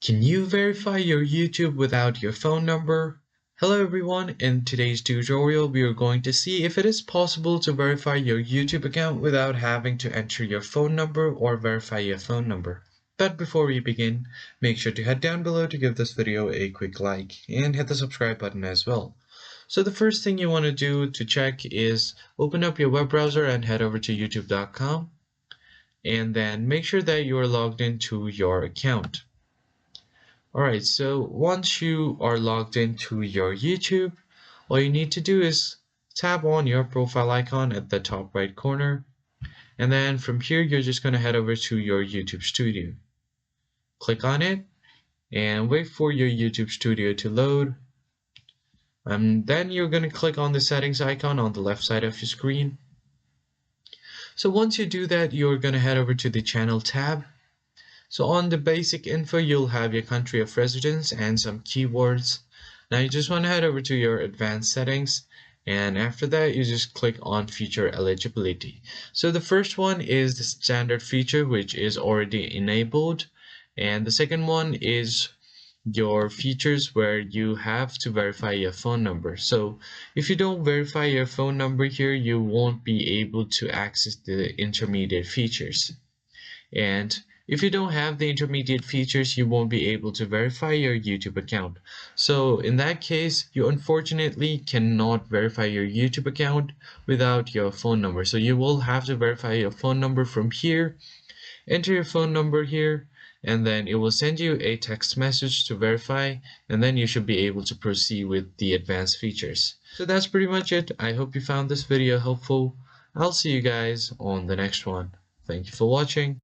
Can you verify your YouTube without your phone number? Hello everyone, in today's tutorial we are going to see if it is possible to verify your YouTube account without having to enter your phone number or verify your phone number. But before we begin, make sure to head down below to give this video a quick like and hit the subscribe button as well. So the first thing you want to do to check is open up your web browser and head over to youtube.com, and then make sure that you are logged into your account. Alright, so once you are logged into your YouTube, all you need to do is tap on your profile icon at the top right corner, and then from here you're just going to head over to your YouTube studio. Click on it and wait for your YouTube studio to load, and then you're going to click on the settings icon on the left side of your screen. So once you do that, you're going to head over to the channel tab. So on the basic info, you'll have your country of residence and some keywords. Now you just want to head over to your advanced settings, and after that you just click on feature eligibility. So the first one is the standard feature, which is already enabled, and the second one is your features where you have to verify your phone number. So if you don't verify your phone number here, you won't be able to access the intermediate features. And if you don't have the intermediate features, you won't be able to verify your YouTube account. So in that case, you unfortunately cannot verify your YouTube account without your phone number. So you will have to verify your phone number from here, enter your phone number here, and then it will send you a text message to verify, and then you should be able to proceed with the advanced features. So that's pretty much it. I hope you found this video helpful. I'll see you guys on the next one. Thank you for watching.